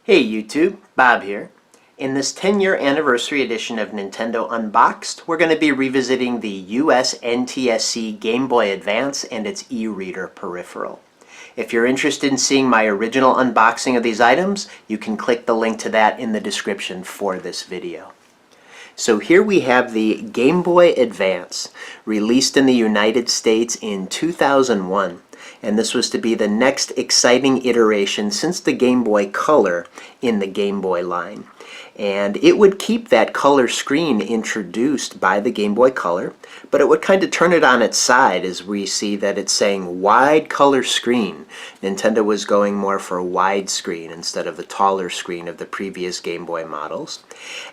Hey YouTube, Bob here. In this 10-year anniversary edition of Nintendo Unboxed, we're going to be revisiting the US NTSC Game Boy Advance and its e-reader peripheral. If you're interested in seeing my original unboxing of these items, you can click the link to that in the description for this video. So here we have the Game Boy Advance, released in the United States in 2001. And this was to be the next exciting iteration since the Game Boy Color in the Game Boy line. And it would keep that color screen introduced by the Game Boy Color, but it would kind of turn it on its side as we see that it's saying wide color screen. Nintendo was going more for a wide screen instead of the taller screen of the previous Game Boy models.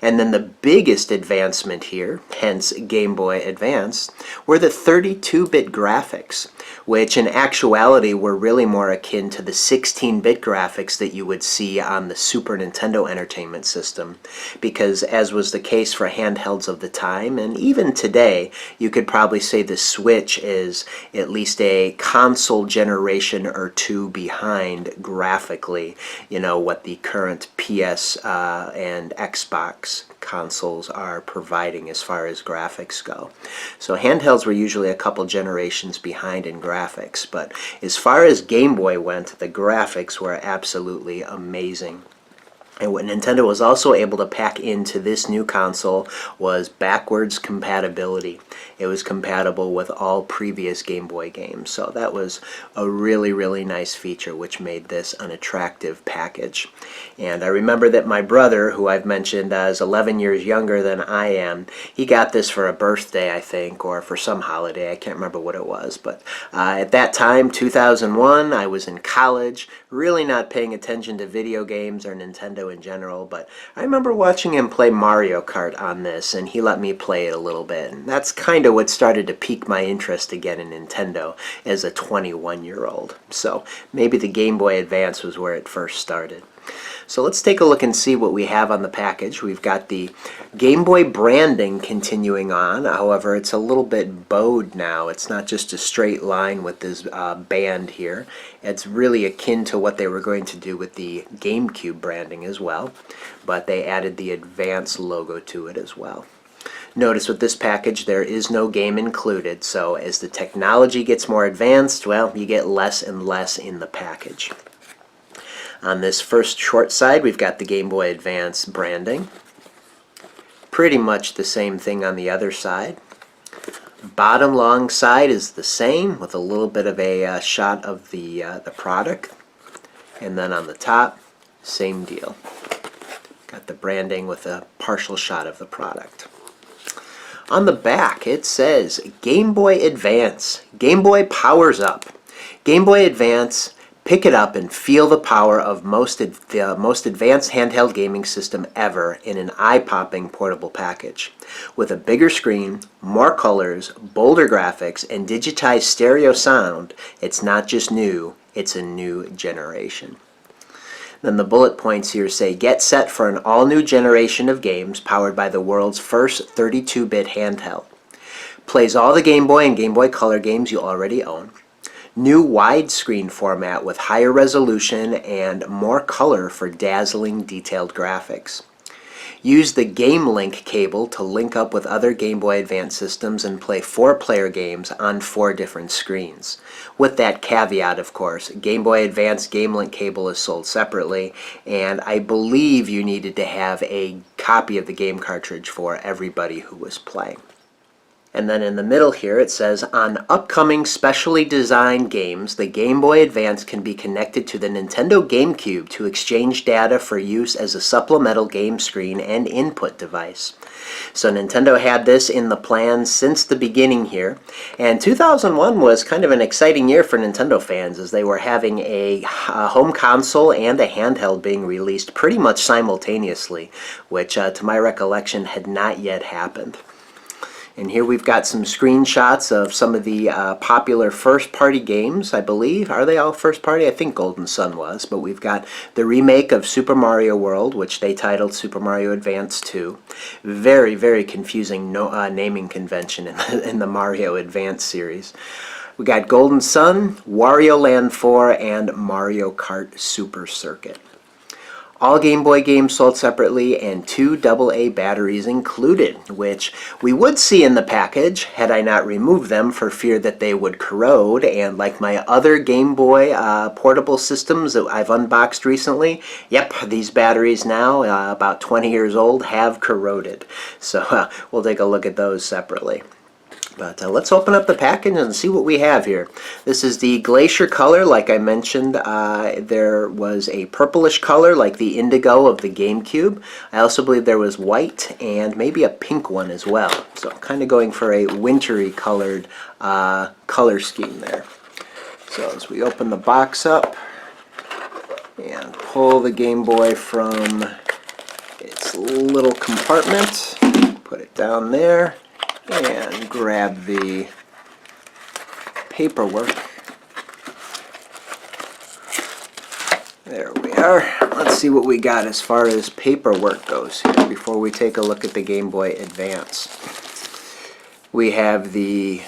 And then the biggest advancement here, hence Game Boy Advance, were the 32-bit graphics, which in actuality were really more akin to the 16-bit graphics that you would see on the Super Nintendo Entertainment System, because as was the case for handhelds of the time, and even today, you could probably say the Switch is at least a console generation or two behind graphically, what the current PS and Xbox consoles are providing as far as graphics go. So handhelds were usually a couple generations behind in graphics, but as far as Game Boy went, the graphics were absolutely amazing. And what Nintendo was also able to pack into this new console was backwards compatibility. It was compatible with all previous Game Boy games. So that was a really, really nice feature, which made this an attractive package. And I remember that my brother, who I've mentioned is 11 years younger than I am, he got this for a birthday, I think, or for some holiday. I can't remember what it was. But at that time, 2001, I was in college, really not paying attention to video games or Nintendo in general, but I remember watching him play Mario Kart on this, and he let me play it a little bit. And that's kind of what started to pique my interest again in Nintendo as a 21-year-old. So maybe the Game Boy Advance was where it first started. So let's take a look and see what we have on the package. We've got the Game Boy branding continuing on. However, it's a little bit bowed now. It's not just a straight line with this band here. It's really akin to what they were going to do with the GameCube branding as well. But they added the Advance logo to it as well. Notice with this package there is no game included, so as the technology gets more advanced, well, you get less and less in the package. On this first short side, we've got the Game Boy Advance branding. Pretty much the same thing on the other side. Bottom long side is the same, with a little bit of a shot of the product. And then on the top, same deal. Got the branding with a partial shot of the product. On the back, it says Game Boy Advance. Game Boy powers up. Game Boy Advance, pick it up and feel the power of the most advanced handheld gaming system ever in an eye-popping portable package. With a bigger screen, more colors, bolder graphics, and digitized stereo sound, it's not just new, it's a new generation. Then the bullet points here say, get set for an all-new generation of games powered by the world's first 32-bit handheld. Plays all the Game Boy and Game Boy Color games you already own. New widescreen format with higher resolution and more color for dazzling detailed graphics. Use the Game Link cable to link up with other Game Boy Advance systems and play 4-player games on 4 different screens. With that caveat, of course, Game Boy Advance Game Link cable is sold separately, and I believe you needed to have a copy of the game cartridge for everybody who was playing. And then in the middle here it says, on upcoming specially designed games, the Game Boy Advance can be connected to the Nintendo GameCube to exchange data for use as a supplemental game screen and input device. So Nintendo had this in the plan since the beginning here. And 2001 was kind of an exciting year for Nintendo fans, as they were having a home console and a handheld being released pretty much simultaneously, which to my recollection had not yet happened. And here we've got some screenshots of some of the popular first-party games, I believe. Are they all first-party? I think Golden Sun was. But we've got the remake of Super Mario World, which they titled Super Mario Advance 2. Very, very confusing naming convention in the Mario Advance series. We got Golden Sun, Wario Land 4, and Mario Kart Super Circuit. All Game Boy games sold separately and 2 AA batteries included, which we would see in the package had I not removed them for fear that they would corrode. And like my other Game Boy portable systems that I've unboxed recently, yep, these batteries now, about 20 years old, have corroded. So we'll take a look at those separately. But let's open up the package and see what we have here. This is the Glacier color. Like I mentioned, there was a purplish color like the indigo of the GameCube. I also believe there was white and maybe a pink one as well. So kind of going for a wintry colored color scheme there. So as we open the box up and pull the Game Boy from its little compartment, put it down there, and grab the paperwork. There we are. Let's see what we got as far as paperwork goes here before we take a look at the Game Boy Advance. We have the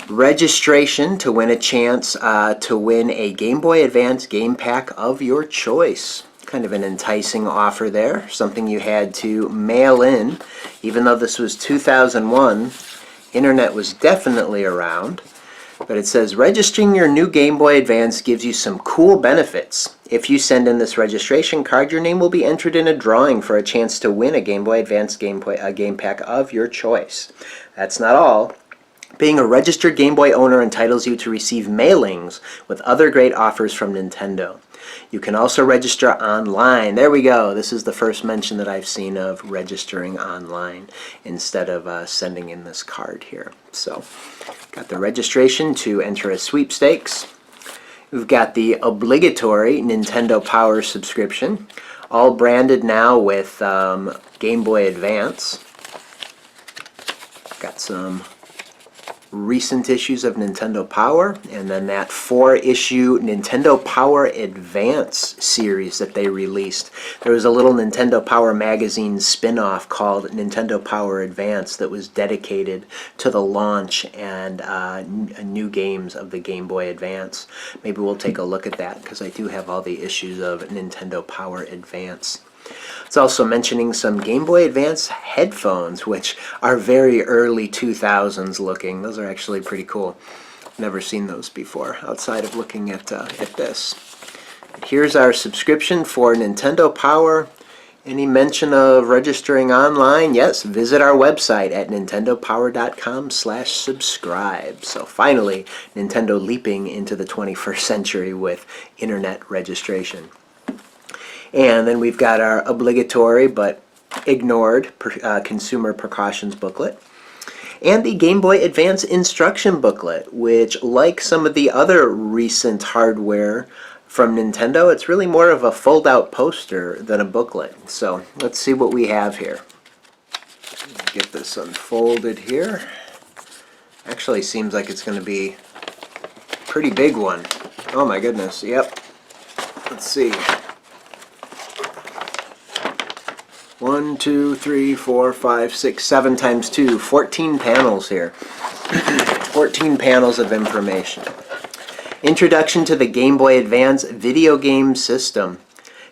registration to win a chance to win a Game Boy Advance game pack of your choice. Kind of an enticing offer there, something you had to mail in. Even though this was 2001, internet was definitely around. But it says, registering your new Game Boy Advance gives you some cool benefits. If you send in this registration card, your name will be entered in a drawing for a chance to win a Game Boy Advance game pack of your choice. That's not all. Being a registered Game Boy owner entitles you to receive mailings with other great offers from Nintendo. You can also register online. There we go. This is the first mention that I've seen of registering online instead of sending in this card here. So, got the registration to enter a sweepstakes. We've got the obligatory Nintendo Power subscription, all branded now with Game Boy Advance. Got some recent issues of Nintendo Power, and then that 4-issue Nintendo Power Advance series that they released. There was a little Nintendo Power magazine spin-off called Nintendo Power Advance that was dedicated to the launch and new games of the Game Boy Advance. Maybe we'll take a look at that because I do have all the issues of Nintendo Power Advance. It's also mentioning some Game Boy Advance headphones, which are very early 2000s looking. Those are actually pretty cool. Never seen those before outside of looking at this. Here's our subscription for Nintendo Power. Any mention of registering online? Yes, visit our website at nintendopower.com/subscribe. So finally, Nintendo leaping into the 21st century with internet registration. And then we've got our obligatory but ignored consumer precautions booklet. And the Game Boy Advance instruction booklet, which, like some of the other recent hardware from Nintendo, it's really more of a fold-out poster than a booklet. So let's see what we have here. Get this unfolded here. Actually seems like it's going to be a pretty big one. Oh my goodness, yep. Let's see. 1, 2, 3, 4, 5, 6, 7 times 2, 14 panels here. 14 panels of information. Introduction to the Game Boy Advance video game system.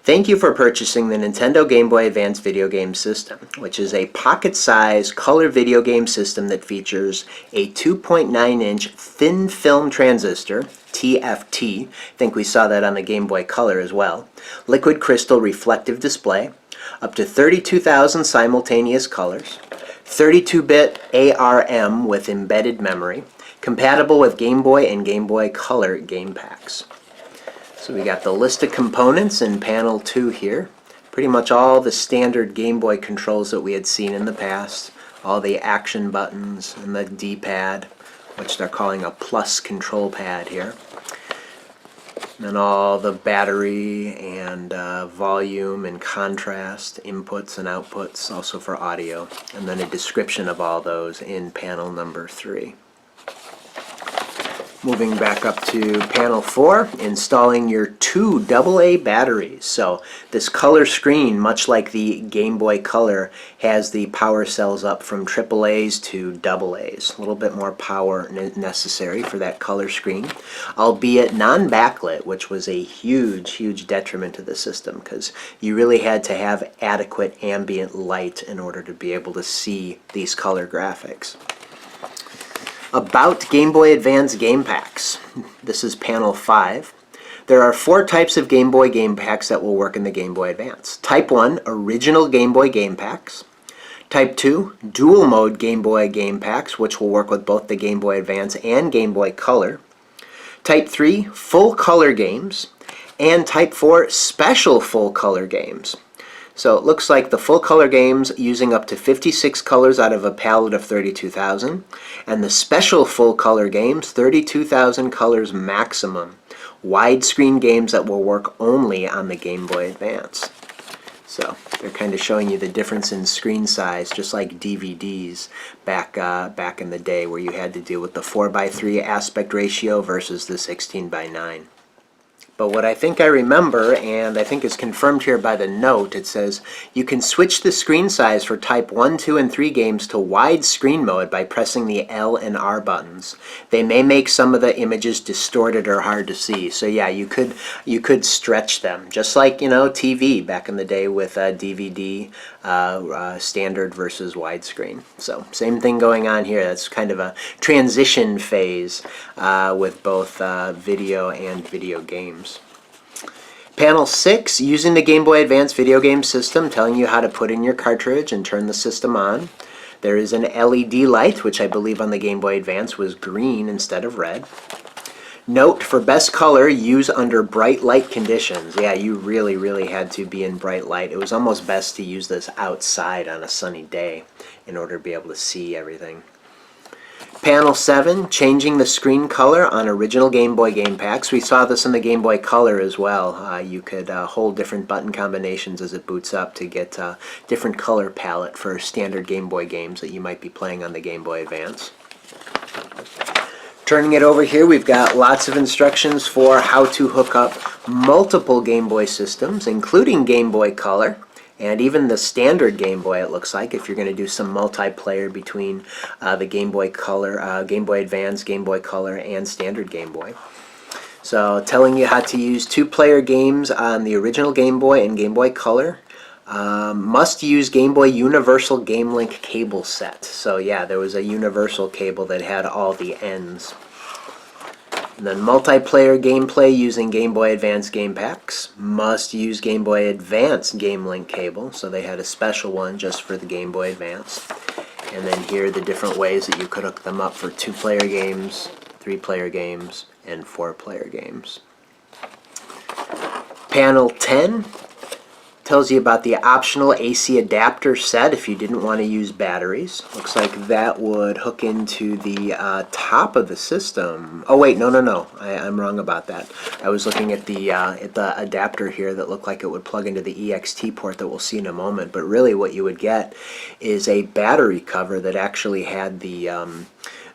Thank you for purchasing the Nintendo Game Boy Advance video game system, which is a pocket-sized color video game system that features a 2.9-inch thin film transistor, TFT, I think we saw that on the Game Boy Color as well, liquid crystal reflective display, up to 32,000 simultaneous colors, 32-bit ARM with embedded memory, compatible with Game Boy and Game Boy Color game packs. So we got the list of components in panel 2 here. Pretty much all the standard Game Boy controls that we had seen in the past. All the action buttons and the D-pad, which they're calling a plus control pad here. And all the battery and volume and contrast inputs and outputs, also for audio. And then a description of all those in panel number 3. Moving back up to panel 4, installing your 2 AA batteries. So this color screen, much like the Game Boy Color, has the power cells up from AAAs to AAs. A little bit more power necessary for that color screen, albeit non-backlit, which was a huge detriment to the system because you really had to have adequate ambient light in order to be able to see these color graphics. About Game Boy Advance game packs. This is panel 5. There are 4 types of Game Boy game packs that will work in the Game Boy Advance. Type 1, original Game Boy game packs. Type 2, dual mode Game Boy game packs, which will work with both the Game Boy Advance and Game Boy Color. Type 3, full color games. And Type 4, special full color games. So it looks like the full color games using up to 56 colors out of a palette of 32,000, and the special full color games 32,000 colors maximum. Widescreen games that will work only on the Game Boy Advance. So they're kind of showing you the difference in screen size, just like DVDs back in the day where you had to deal with the 4:3 aspect ratio versus the 16:9. But what I think I remember, and I think is confirmed here by the note, it says you can switch the screen size for Type 1, 2, and 3 games to wide screen mode by pressing the L and R buttons. They may make some of the images distorted or hard to see. So yeah, you could stretch them, just like, you know, TV back in the day with DVD, standard versus widescreen. So same thing going on here. That's kind of a transition phase with both video and video games. Panel 6, using the Game Boy Advance video game system, telling you how to put in your cartridge and turn the system on. There is an LED light, which I believe on the Game Boy Advance was green instead of red. Note, for best color, use under bright light conditions. Yeah, you really had to be in bright light. It was almost best to use this outside on a sunny day in order to be able to see everything. Panel 7, changing the screen color on original Game Boy game packs. We saw this in the Game Boy Color as well. You could hold different button combinations as it boots up to get a different color palette for standard Game Boy games that you might be playing on the Game Boy Advance. Turning it over here, we've got lots of instructions for how to hook up multiple Game Boy systems, including Game Boy Color. And even the standard Game Boy, it looks like, if you're going to do some multiplayer between the Game Boy Color, Game Boy Advance, Game Boy Color, and standard Game Boy. So telling you how to use 2-player games on the original Game Boy and Game Boy Color. Must use Game Boy Universal Game Link cable set. So yeah, there was a universal cable that had all the ends. And then multiplayer gameplay using Game Boy Advance game packs. Must use Game Boy Advance Game Link cable, so they had a special one just for the Game Boy Advance. And then here are the different ways that you could hook them up for 2-player games, 3-player games, and 4-player games. Panel 10 tells you about the optional AC adapter set if you didn't want to use batteries. Looks like that would hook into the top of the system. Oh wait, no. I'm wrong about that. I was looking at the adapter here that looked like it would plug into the EXT port that we'll see in a moment. But really what you would get is a battery cover that actually had the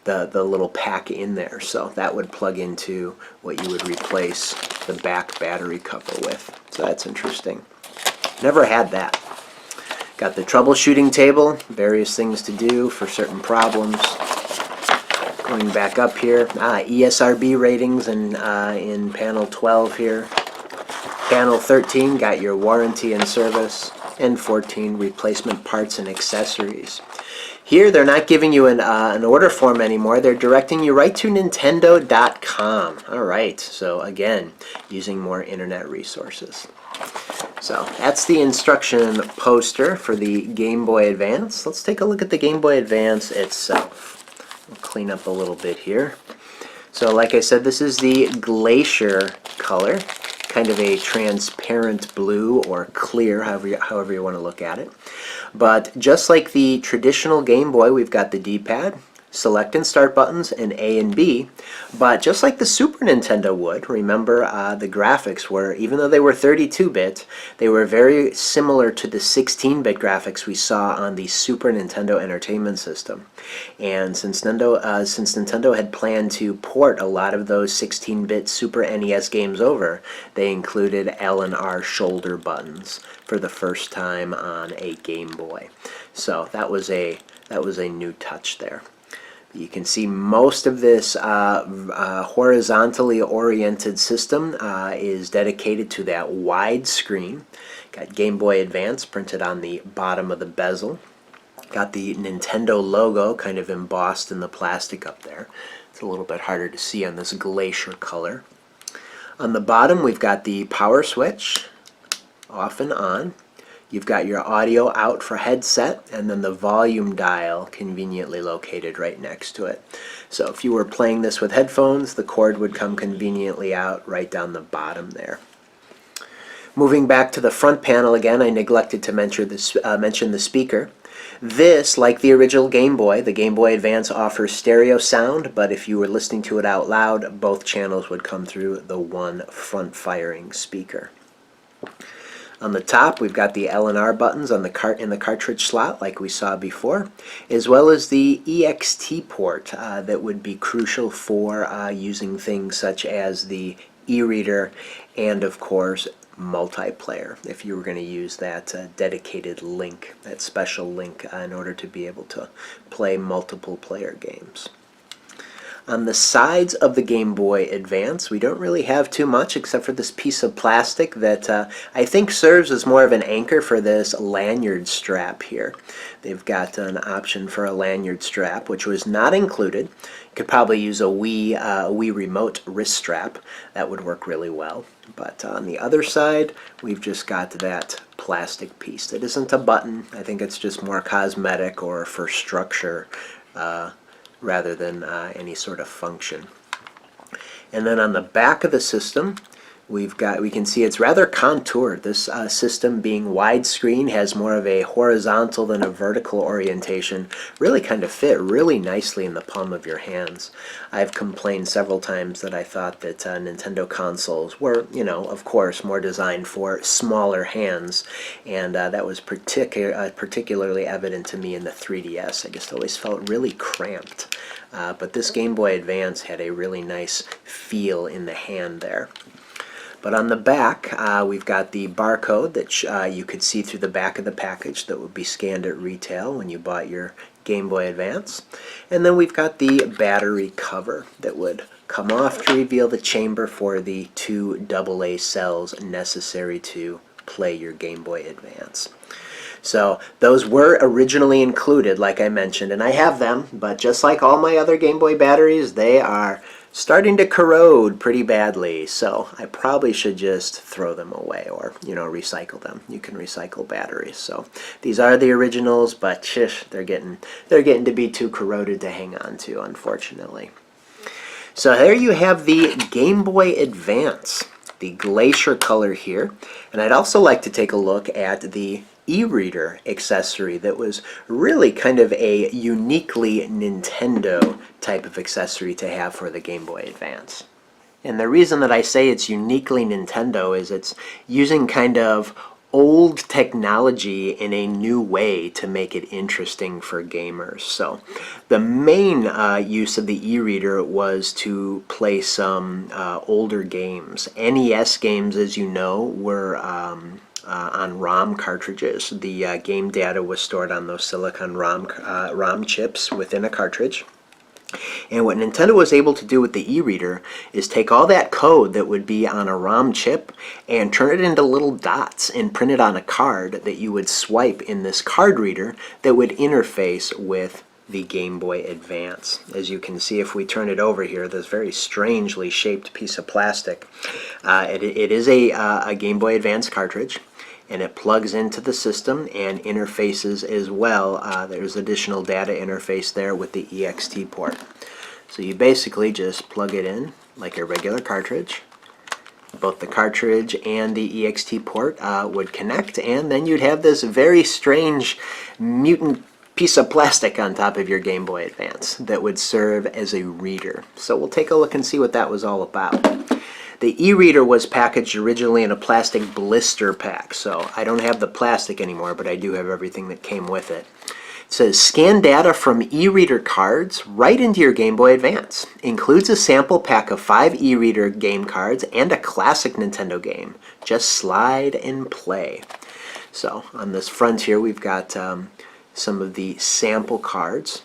little pack in there. So that would plug into what you would replace the back battery cover with. So that's interesting. Never had that. Got the troubleshooting table, various things to do for certain problems. Going back up here, ESRB ratings in panel 12 here. Panel 13 got your warranty and service, and 14 replacement parts and accessories. Here they're not giving you an order form anymore. They're directing you right to Nintendo.com. Alright, so again, using more internet resources. So that's the instruction poster for the Game Boy Advance. Let's take a look at the Game Boy Advance itself. We'll clean up a little bit here. So like I said, this is the Glacier color, kind of a transparent blue or clear, however you want to look at it. But just like the traditional Game Boy, we've got the D-pad, select and start buttons, and A and B. But just like the Super Nintendo would, remember the graphics were, even though they were 32-bit, they were very similar to the 16-bit graphics we saw on the Super Nintendo Entertainment System. And since Nintendo had planned to port a lot of those 16-bit Super NES games over, they included L and R shoulder buttons for the first time on a Game Boy. So that was a new touch there. You can see most of this horizontally oriented system is dedicated to that wide screen. Got Game Boy Advance printed on the bottom of the bezel. Got the Nintendo logo kind of embossed in the plastic up there. It's a little bit harder to see on this glacier color. On the bottom we've got the power switch, off and on. You've got your audio out for headset, and then the volume dial conveniently located right next to it. So if you were playing this with headphones, the cord would come conveniently out right down the bottom there. Moving back to the front panel again, I neglected to mention the speaker. This, like the original Game Boy, the Game Boy Advance offers stereo sound, but if you were listening to it out loud, both channels would come through the one front-firing speaker. On the top, we've got the L and R buttons on in the cartridge slot, like we saw before, as well as the EXT port that would be crucial for using things such as the e-reader and, of course, multiplayer, if you were going to use that dedicated link, that special link, in order to be able to play multiple player games. On the sides of the Game Boy Advance, we don't really have too much except for this piece of plastic that I think serves as more of an anchor for this lanyard strap here. They've got an option for a lanyard strap, which was not included. You could probably use a Wii Remote wrist strap. That would work really well. But on the other side, we've just got that plastic piece. That isn't a button. I think it's just more cosmetic or for structure rather than any sort of function. And then on the back of the system, we can see it's rather contoured. This system, being widescreen, has more of a horizontal than a vertical orientation. Really kind of fit really nicely in the palm of your hands. I've complained several times that I thought that Nintendo consoles were, of course, more designed for smaller hands, and that was particularly evident to me in the 3DS. I just always felt really cramped. But this Game Boy Advance had a really nice feel in the hand there. But on the back, we've got the barcode that you could see through the back of the package that would be scanned at retail when you bought your Game Boy Advance. And then we've got the battery cover that would come off to reveal the chamber for the 2 AA cells necessary to play your Game Boy Advance. So those were originally included, like I mentioned, and I have them, but just like all my other Game Boy batteries, they are starting to corrode pretty badly, so I probably should just throw them away or, recycle them. You can recycle batteries. So these are the originals, but they're getting to be too corroded to hang on to, unfortunately. So there you have the Game Boy Advance, the glacier color here, and I'd also like to take a look at the e-reader accessory that was really kind of a uniquely Nintendo type of accessory to have for the Game Boy Advance. And the reason that I say it's uniquely Nintendo is it's using kind of old technology in a new way to make it interesting for gamers. So the main use of the e-reader was to play some older games. NES games, as you know, were on ROM cartridges. The game data was stored on those silicon ROM chips within a cartridge. And what Nintendo was able to do with the e-reader is take all that code that would be on a ROM chip and turn it into little dots and print it on a card that you would swipe in this card reader that would interface with the Game Boy Advance. As you can see, if we turn it over here, this very strangely shaped piece of plastic, it is a Game Boy Advance cartridge, and it plugs into the system and interfaces as well. There's additional data interface there with the EXT port. So you basically just plug it in like a regular cartridge. Both the cartridge and the EXT port would connect, and then you'd have this very strange mutant piece of plastic on top of your Game Boy Advance that would serve as a reader. So we'll take a look and see what that was all about. The e-reader was packaged originally in a plastic blister pack, so I don't have the plastic anymore, but I do have everything that came with it. It says, scan data from e-reader cards right into your Game Boy Advance. Includes a sample pack of 5 e-reader game cards and a classic Nintendo game. Just slide and play. So on this front here, we've got some of the sample cards.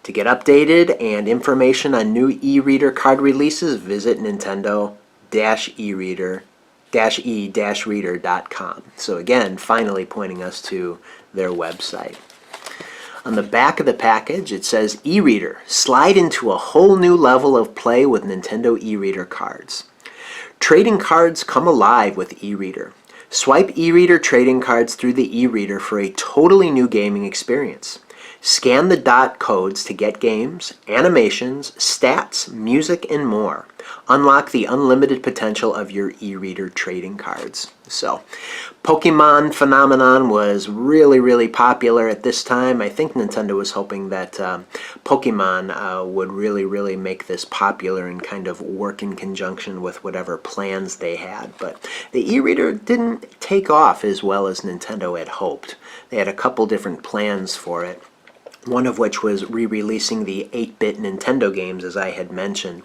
To get updated and information on new e-reader card releases, visit Nintendo-e-reader.com. So again, finally pointing us to their website. On the back of the package, it says, e-reader, slide into a whole new level of play with Nintendo e-reader cards. Trading cards come alive with e-reader. Swipe e-reader trading cards through the e-reader for a totally new gaming experience. Scan the dot codes to get games, animations, stats, music, and more. Unlock the unlimited potential of your e-reader trading cards. So, Pokemon phenomenon was really popular at this time. I think Nintendo was hoping that Pokemon would really make this popular and kind of work in conjunction with whatever plans they had. But the e-reader didn't take off as well as Nintendo had hoped. They had a couple different plans for it. One of which was re-releasing the 8-bit Nintendo games, as I had mentioned.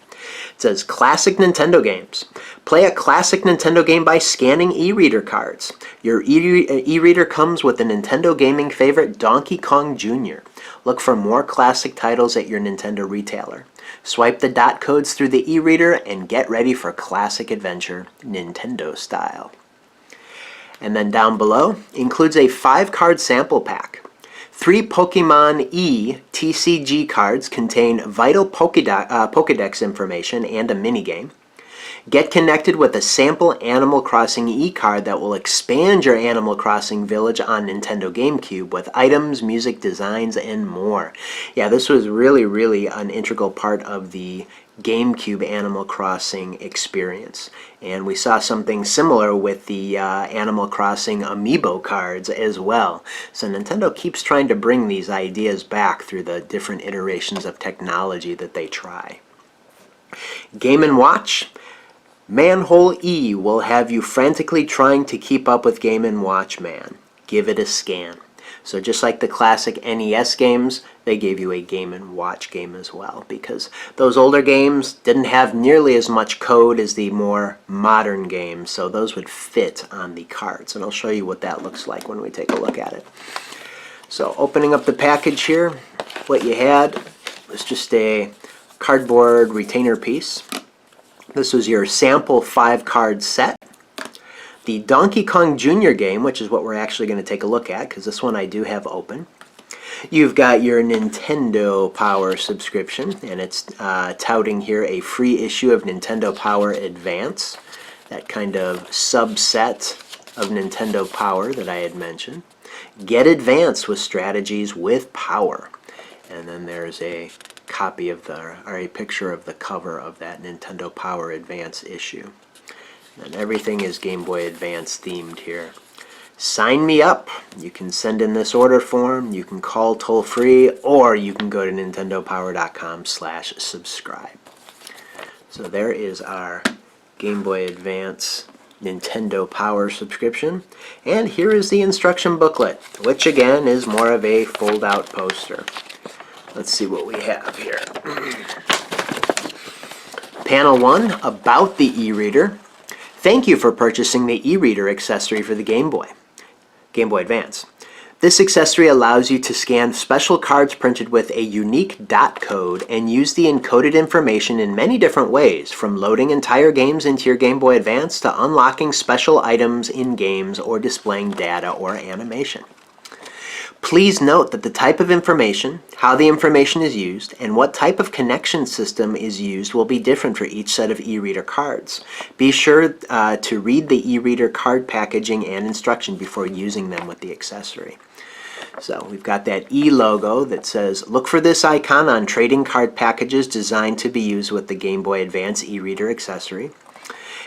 It says, classic Nintendo games. Play a classic Nintendo game by scanning e-reader cards. Your e-reader comes with the Nintendo gaming favorite Donkey Kong Jr. Look for more classic titles at your Nintendo retailer. Swipe the dot codes through the e-reader and get ready for classic adventure, Nintendo style. And then down below, includes a 5-card sample pack. 3 Pokemon E TCG cards contain vital Pokedex information and a minigame. Get connected with a sample Animal Crossing E card that will expand your Animal Crossing village on Nintendo GameCube with items, music, designs, and more. Yeah, this was really an integral part of the GameCube Animal Crossing experience. And we saw something similar with the Animal Crossing Amiibo cards as well. So Nintendo keeps trying to bring these ideas back through the different iterations of technology that they try. Game & Watch. Manhole E will have you frantically trying to keep up with Game & Watch Man. Give it a scan. So just like the classic NES games, they gave you a Game & Watch game as well, because those older games didn't have nearly as much code as the more modern games, so those would fit on the cards. And I'll show you what that looks like when we take a look at it. So opening up the package here, what you had was just a cardboard retainer piece. This was your sample 5-card set. The Donkey Kong Jr. game, which is what we're actually going to take a look at, because this one I do have open. You've got your Nintendo Power subscription, and it's touting here a free issue of Nintendo Power Advance, that kind of subset of Nintendo Power that I had mentioned. Get Advance with strategies with power. And then there's a copy of a picture of the cover of that Nintendo Power Advance issue. And everything is Game Boy Advance themed here. Sign me up. You can send in this order form, you can call toll free, or you can go to nintendopower.com/subscribe. So there is our Game Boy Advance Nintendo Power subscription. And here is the instruction booklet, which again is more of a fold-out poster. Let's see what we have here. Panel 1, about the e-reader. Thank you for purchasing the e-reader accessory for the Game Boy Advance. This accessory allows you to scan special cards printed with a unique dot code and use the encoded information in many different ways, from loading entire games into your Game Boy Advance to unlocking special items in games or displaying data or animation. Please note that the type of information, how the information is used, and what type of connection system is used will be different for each set of e-reader cards. Be sure to read the e-reader card packaging and instruction before using them with the accessory. So we've got that E logo that says, look for this icon on trading card packages designed to be used with the Game Boy Advance e-reader accessory.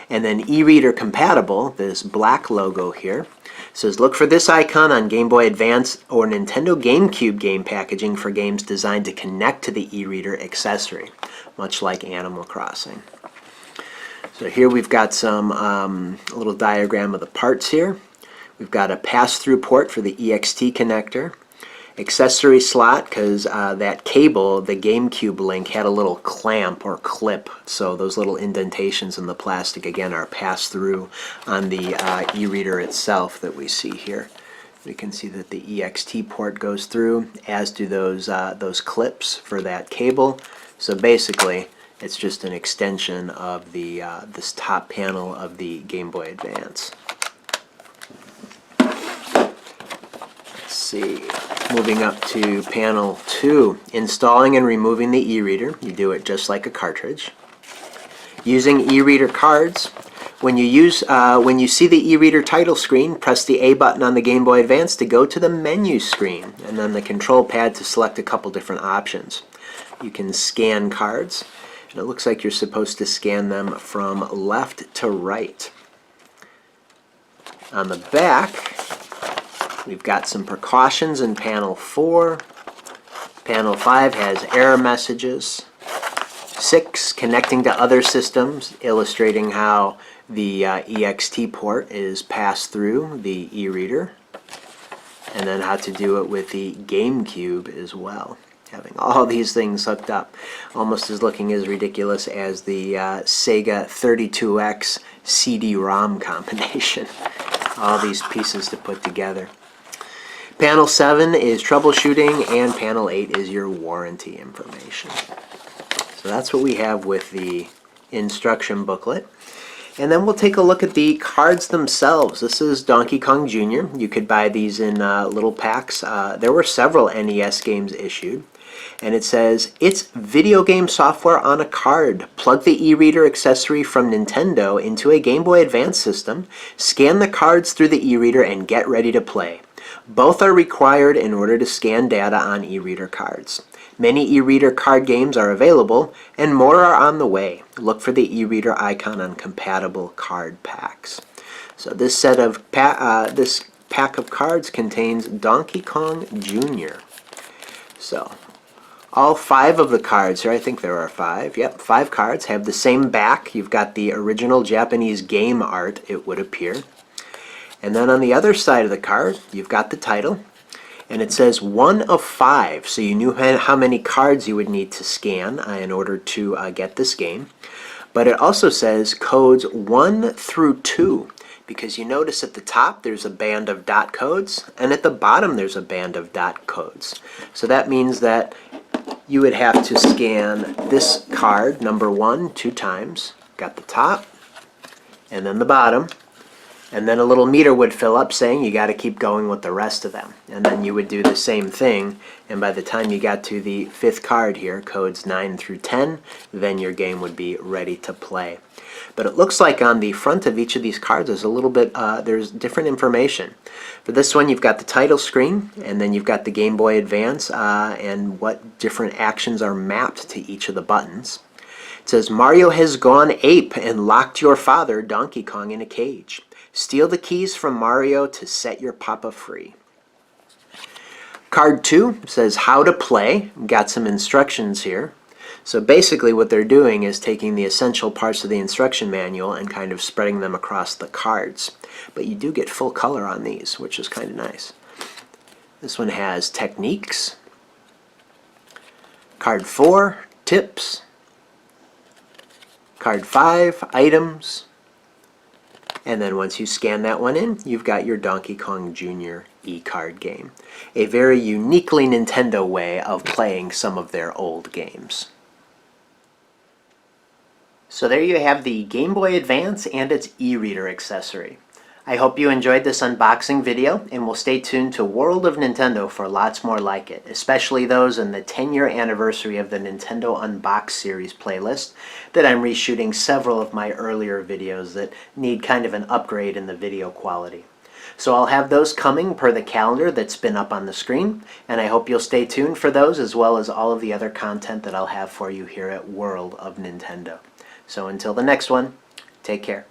And then e-reader compatible, this black logo here, says, look for this icon on Game Boy Advance or Nintendo GameCube game packaging for games designed to connect to the e-reader accessory, much like Animal Crossing. So here we've got some a little diagram of the parts here. We've got a pass-through port for the EXT connector, accessory slot because that cable, the GameCube link, had a little clamp or clip, so those little indentations in the plastic again are passed through on the e-reader itself that we see here. We can see that the EXT port goes through, as do those clips for that cable. So basically it's just an extension of the this top panel of the Game Boy Advance. Let's see. Moving up to panel 2, installing and removing the e-reader. You do it just like a cartridge. Using e-reader cards. When you see the e-reader title screen, press the A button on the Game Boy Advance to go to the menu screen, and then the control pad to select a couple different options. You can scan cards, and it looks like you're supposed to scan them from left to right. On the back, we've got some precautions in panel 4. Panel 5 has error messages. 6, connecting to other systems, illustrating how the EXT port is passed through the e-reader, and then how to do it with the GameCube as well. Having all these things hooked up, almost looking as ridiculous as the Sega 32X CD-ROM combination. All these pieces to put together. Panel 7 is troubleshooting, and panel 8 is your warranty information. So that's what we have with the instruction booklet. And then we'll take a look at the cards themselves. This is Donkey Kong Jr. You could buy these in little packs. There were several NES games issued. And it says, it's video game software on a card. Plug the e-reader accessory from Nintendo into a Game Boy Advance system, scan the cards through the e-reader, and get ready to play. Both are required in order to scan data on e-reader cards. Many e-reader card games are available, and more are on the way. Look for the e-reader icon on compatible card packs. So this set of this pack of cards contains Donkey Kong Jr. So all 5 of the cards here, I think there are 5, yep, 5 cards, have the same back. You've got the original Japanese game art, it would appear. And then on the other side of the card, you've got the title. And it says 1 of 5, so you knew how many cards you would need to scan in order to get this game. But it also says codes 1 through 2, because you notice at the top there's a band of dot codes, and at the bottom there's a band of dot codes. So that means that you would have to scan this card, number 1, 2 times. Got the top, and then the bottom. And then a little meter would fill up saying you got to keep going with the rest of them. And then you would do the same thing, and by the time you got to the 5th card here, codes 9 through 10, then your game would be ready to play. But it looks like on the front of each of these cards there's a little bit, there's different information. For this one you've got the title screen, and then you've got the Game Boy Advance and what different actions are mapped to each of the buttons. It says, Mario has gone ape and locked your father, Donkey Kong, in a cage. Steal the keys from Mario to set your papa free. Card 2 says how to play. Got some instructions here. So basically what they're doing is taking the essential parts of the instruction manual and kind of spreading them across the cards. But you do get full color on these, which is kind of nice. This one has techniques. Card 4, tips. Card 5, items. And then once you scan that one in, you've got your Donkey Kong Jr. e-card game. A very uniquely Nintendo way of playing some of their old games. So there you have the Game Boy Advance and its e-reader accessory. I hope you enjoyed this unboxing video, and will stay tuned to World of Nintendo for lots more like it, especially those in the 10-year anniversary of the Nintendo Unboxed series playlist that I'm reshooting several of my earlier videos that need kind of an upgrade in the video quality. So I'll have those coming per the calendar that's been up on the screen, and I hope you'll stay tuned for those as well as all of the other content that I'll have for you here at World of Nintendo. So until the next one, take care.